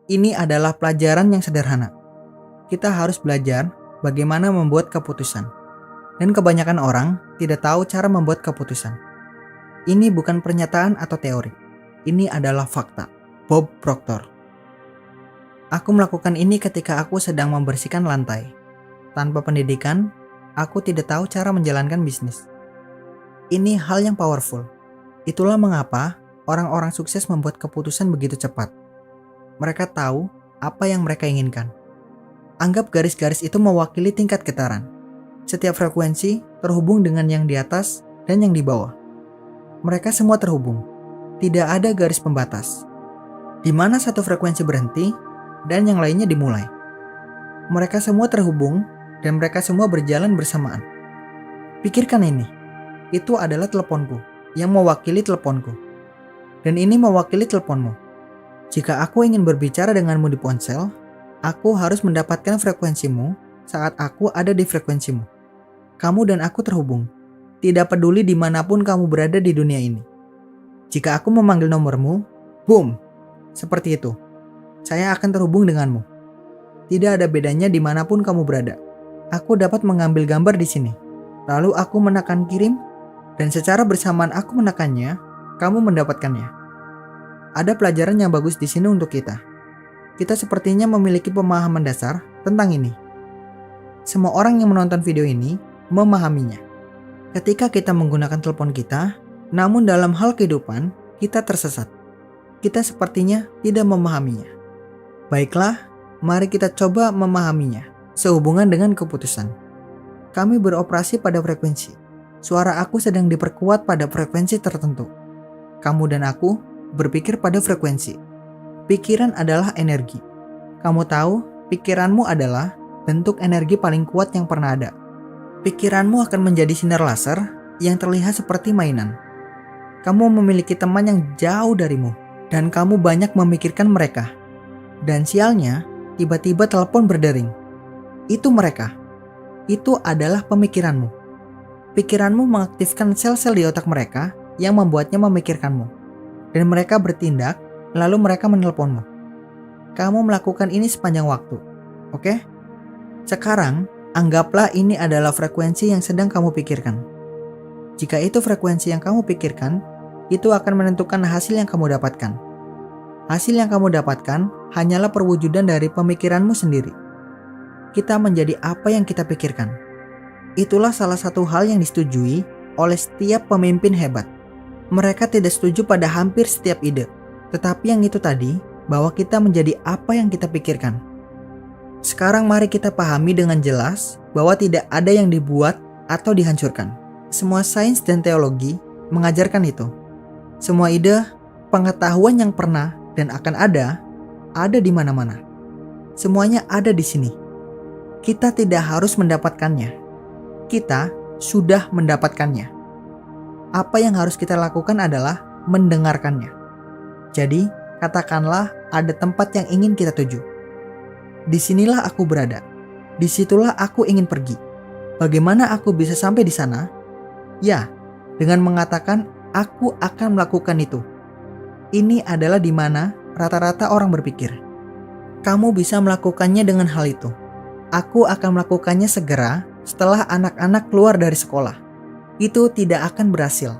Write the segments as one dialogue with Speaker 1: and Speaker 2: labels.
Speaker 1: Ini adalah pelajaran yang sederhana. Kita harus belajar bagaimana membuat keputusan. Dan kebanyakan orang tidak tahu cara membuat keputusan. Ini bukan pernyataan atau teori. Ini adalah fakta. Bob Proctor. Aku melakukan ini ketika aku sedang membersihkan lantai. Tanpa pendidikan, aku tidak tahu cara menjalankan bisnis. Ini hal yang powerful. Itulah mengapa orang-orang sukses membuat keputusan begitu cepat. Mereka tahu apa yang mereka inginkan. Anggap garis-garis itu mewakili tingkat getaran. Setiap frekuensi terhubung dengan yang di atas dan yang di bawah. Mereka semua terhubung. Tidak ada garis pembatas. Di mana satu frekuensi berhenti dan yang lainnya dimulai. Mereka semua terhubung dan mereka semua berjalan bersamaan. Pikirkan ini. Itu adalah teleponku yang mewakili teleponku. Dan ini mewakili teleponmu. Jika aku ingin berbicara denganmu di ponsel, aku harus mendapatkan frekuensimu saat aku ada di frekuensimu. Kamu dan aku terhubung. Tidak peduli dimanapun kamu berada di dunia ini. Jika aku memanggil nomormu, boom, seperti itu. Saya akan terhubung denganmu. Tidak ada bedanya dimanapun kamu berada. Aku dapat mengambil gambar di sini. Lalu aku menekan kirim, dan secara bersamaan aku menekannya, kamu mendapatkannya. Ada pelajaran yang bagus di sini untuk kita. Kita sepertinya memiliki pemahaman dasar tentang ini. Semua orang yang menonton video ini memahaminya. Ketika kita menggunakan telepon kita, namun dalam hal kehidupan, kita tersesat. Kita sepertinya tidak memahaminya. Baiklah, mari kita coba memahaminya sehubungan dengan keputusan. Kami beroperasi pada frekuensi. Suara aku sedang diperkuat pada frekuensi tertentu. Kamu dan aku berpikir pada frekuensi. Pikiran adalah energi. Kamu tahu, pikiranmu adalah bentuk energi paling kuat yang pernah ada. Pikiranmu akan menjadi sinar laser yang terlihat seperti mainan. Kamu memiliki teman yang jauh darimu, dan kamu banyak memikirkan mereka. Dan sialnya, tiba-tiba telepon berdering. Itu mereka. Itu adalah pemikiranmu. Pikiranmu mengaktifkan sel-sel di otak mereka yang membuatnya memikirkanmu. Dan mereka bertindak, lalu mereka menelponmu. Kamu melakukan ini sepanjang waktu, oke? Sekarang, anggaplah ini adalah frekuensi yang sedang kamu pikirkan. Jika itu frekuensi yang kamu pikirkan, itu akan menentukan hasil yang kamu dapatkan. Hasil yang kamu dapatkan hanyalah perwujudan dari pemikiranmu sendiri. Kita menjadi apa yang kita pikirkan. Itulah salah satu hal yang disetujui oleh setiap pemimpin hebat. Mereka tidak setuju pada hampir setiap ide, tetapi yang itu tadi, bahwa kita menjadi apa yang kita pikirkan. Sekarang mari kita pahami dengan jelas bahwa tidak ada yang dibuat atau dihancurkan. Semua sains dan teologi mengajarkan itu. Semua ide, pengetahuan yang pernah dan akan ada di mana-mana. Semuanya ada di sini. Kita tidak harus mendapatkannya. Kita sudah mendapatkannya. Apa yang harus kita lakukan adalah mendengarkannya. Jadi, katakanlah ada tempat yang ingin kita tuju. Disinilah aku berada. Disitulah aku ingin pergi. Bagaimana aku bisa sampai di sana? Ya, dengan mengatakan aku akan melakukan itu. Ini adalah di mana rata-rata orang berpikir. Kamu bisa melakukannya dengan hal itu. Aku akan melakukannya segera setelah anak-anak keluar dari sekolah. Itu tidak akan berhasil.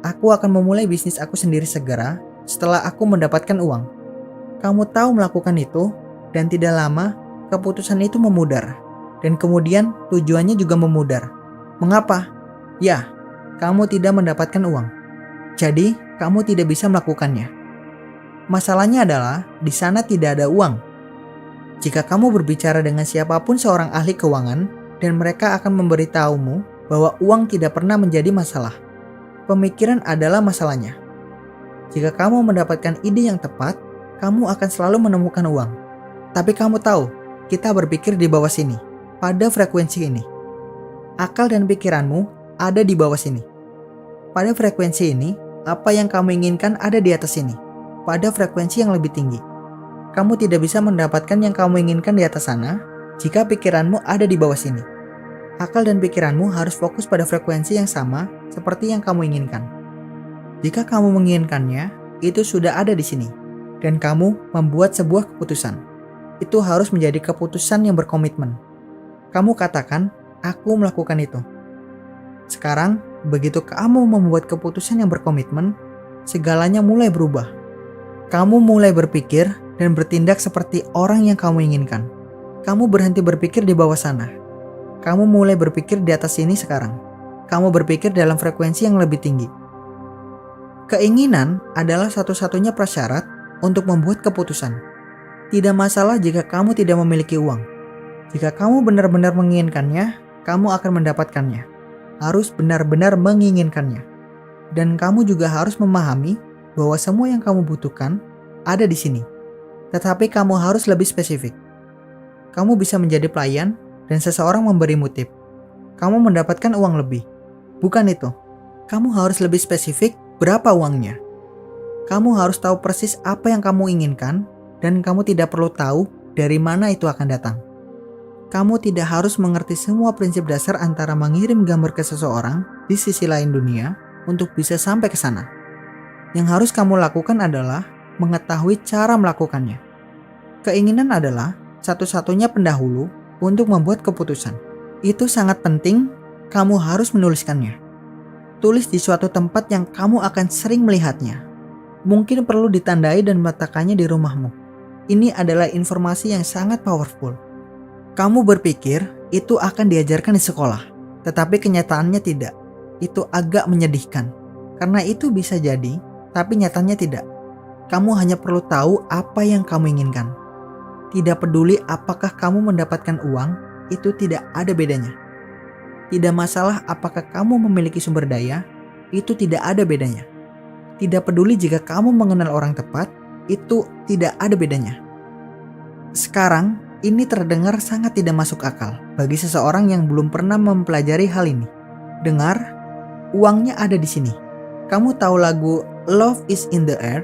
Speaker 1: Aku akan memulai bisnis aku sendiri segera setelah aku mendapatkan uang. Kamu tahu melakukan itu, dan tidak lama keputusan itu memudar. Dan kemudian tujuannya juga memudar. Mengapa? Ya, kamu tidak mendapatkan uang. Jadi, kamu tidak bisa melakukannya. Masalahnya adalah, di sana tidak ada uang. Jika kamu berbicara dengan siapapun seorang ahli keuangan, dan mereka akan memberitahumu bahwa uang tidak pernah menjadi masalah. Pemikiran adalah masalahnya. Jika kamu mendapatkan ide yang tepat, kamu akan selalu menemukan uang. Tapi kamu tahu, kita berpikir di bawah sini, pada frekuensi ini. Akal dan pikiranmu ada di bawah sini. Pada frekuensi ini, apa yang kamu inginkan ada di atas sini, pada frekuensi yang lebih tinggi. Kamu tidak bisa mendapatkan yang kamu inginkan di atas sana, jika pikiranmu ada di bawah sini. Akal dan pikiranmu harus fokus pada frekuensi yang sama seperti yang kamu inginkan. Jika kamu menginginkannya, itu sudah ada di sini. dan kamu membuat sebuah keputusan. Itu harus menjadi keputusan yang berkomitmen. Kamu katakan, aku melakukan itu. Sekarang, begitu kamu membuat keputusan yang berkomitmen, segalanya mulai berubah. Kamu mulai berpikir dan bertindak seperti orang yang kamu inginkan. Kamu berhenti berpikir di bawah sana. Kamu mulai berpikir di atas sini sekarang. Kamu berpikir dalam frekuensi yang lebih tinggi. Keinginan adalah satu-satunya prasyarat untuk membuat keputusan. Tidak masalah jika kamu tidak memiliki uang. Jika kamu benar-benar menginginkannya, kamu akan mendapatkannya. Harus benar-benar menginginkannya. Dan kamu juga harus memahami bahwa semua yang kamu butuhkan ada di sini. Tetapi kamu harus lebih spesifik. Kamu bisa menjadi pelayan dan seseorang memberimu tip. Kamu mendapatkan uang lebih. Bukan itu. Kamu harus lebih spesifik berapa uangnya. Kamu harus tahu persis apa yang kamu inginkan dan kamu tidak perlu tahu dari mana itu akan datang. Kamu tidak harus mengerti semua prinsip dasar antara mengirim gambar ke seseorang di sisi lain dunia untuk bisa sampai ke sana. Yang harus kamu lakukan adalah mengetahui cara melakukannya. Keinginan adalah satu-satunya pendahulu untuk membuat keputusan. Itu sangat penting, kamu harus menuliskannya. Tulis di suatu tempat yang kamu akan sering melihatnya. Mungkin perlu ditandai dan meletakkannya di rumahmu. Ini adalah informasi yang sangat powerful. Kamu berpikir itu akan diajarkan di sekolah, tetapi kenyataannya tidak. Itu agak menyedihkan, karena itu bisa jadi, tapi nyatanya tidak. Kamu hanya perlu tahu apa yang kamu inginkan. Tidak peduli apakah kamu mendapatkan uang, itu tidak ada bedanya. Tidak masalah apakah kamu memiliki sumber daya, itu tidak ada bedanya. Tidak peduli jika kamu mengenal orang tepat, itu tidak ada bedanya. Sekarang, ini terdengar sangat tidak masuk akal bagi seseorang yang belum pernah mempelajari hal ini. Dengar, uangnya ada di sini. Kamu tahu lagu Love is in the Air?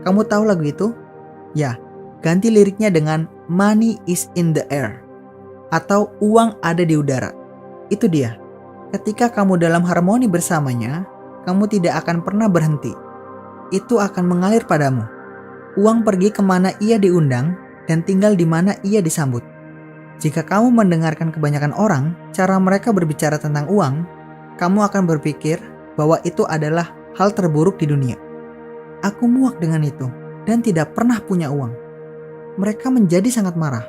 Speaker 1: Kamu tahu lagu itu? Ya, ganti liriknya dengan Money is in the Air. Atau uang ada di udara. Itu dia. Ketika kamu dalam harmoni bersamanya, kamu tidak akan pernah berhenti. Itu akan mengalir padamu. Uang pergi kemana ia diundang dan tinggal di mana ia disambut. Jika kamu mendengarkan kebanyakan orang, cara mereka berbicara tentang uang, kamu akan berpikir bahwa itu adalah hal terburuk di dunia. Aku muak dengan itu dan tidak pernah punya uang. Mereka menjadi sangat marah.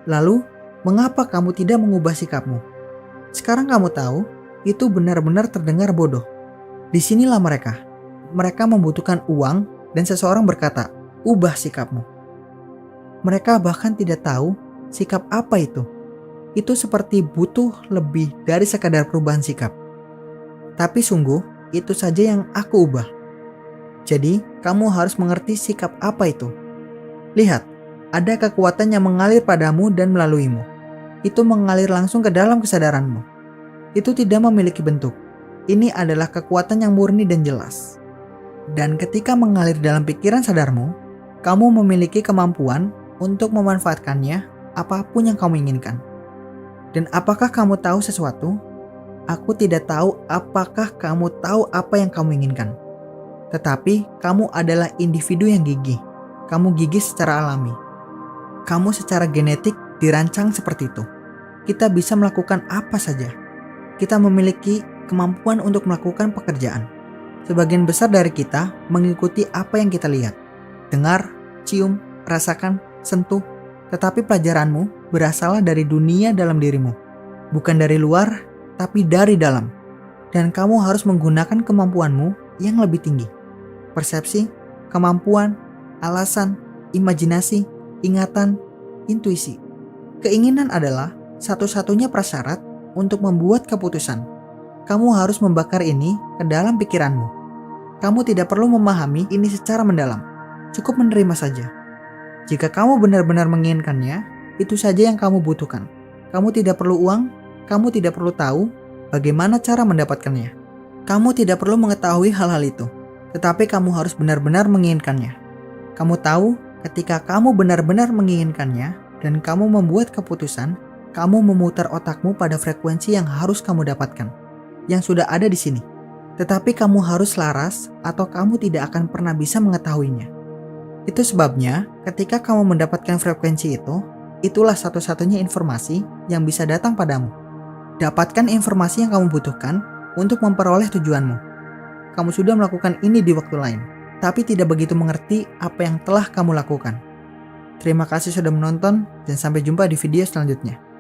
Speaker 1: Lalu, mengapa kamu tidak mengubah sikapmu? Sekarang kamu tahu, itu benar-benar terdengar bodoh. Disinilah mereka. Mereka membutuhkan uang dan seseorang berkata, ubah sikapmu. Mereka bahkan tidak tahu sikap apa itu. Itu seperti butuh lebih dari sekadar perubahan sikap. Tapi sungguh, itu saja yang aku ubah. Jadi, kamu harus mengerti sikap apa itu. Lihat, ada kekuatan yang mengalir padamu dan melaluimu. Itu mengalir langsung ke dalam kesadaranmu. Itu tidak memiliki bentuk. Ini adalah kekuatan yang murni dan jelas. Dan ketika mengalir dalam pikiran sadarmu, kamu memiliki kemampuan untuk memanfaatkannya apapun yang kamu inginkan. Dan apakah kamu tahu sesuatu? Aku tidak tahu apakah kamu tahu apa yang kamu inginkan. Tetapi kamu adalah individu yang gigih. Kamu gigih secara alami. Kamu secara genetik dirancang seperti itu. Kita bisa melakukan apa saja. Kita memiliki kemampuan untuk melakukan pekerjaan. Sebagian besar dari kita mengikuti apa yang kita lihat, dengar, cium, rasakan, sentuh. Tetapi pelajaranmu berasal dari dunia dalam dirimu. Bukan dari luar, tapi dari dalam. Dan kamu harus menggunakan kemampuanmu yang lebih tinggi. Persepsi, kemampuan, alasan, imajinasi, ingatan, intuisi. Keinginan adalah satu-satunya prasyarat untuk membuat keputusan. Kamu harus membakar ini ke dalam pikiranmu. Kamu tidak perlu memahami ini secara mendalam. Cukup menerima saja. Jika kamu benar-benar menginginkannya, itu saja yang kamu butuhkan. Kamu tidak perlu uang, kamu tidak perlu tahu bagaimana cara mendapatkannya. Kamu tidak perlu mengetahui hal-hal itu. Tetapi kamu harus benar-benar menginginkannya. Kamu tahu ketika kamu benar-benar menginginkannya dan kamu membuat keputusan, kamu memutar otakmu pada frekuensi yang harus kamu dapatkan, yang sudah ada di sini. Tetapi kamu harus laras atau kamu tidak akan pernah bisa mengetahuinya. Itu sebabnya ketika kamu mendapatkan frekuensi itu, itulah satu-satunya informasi yang bisa datang padamu. Dapatkan informasi yang kamu butuhkan untuk memperoleh tujuanmu. Kamu sudah melakukan ini di waktu lain, tapi tidak begitu mengerti apa yang telah kamu lakukan. Terima kasih sudah menonton dan sampai jumpa di video selanjutnya.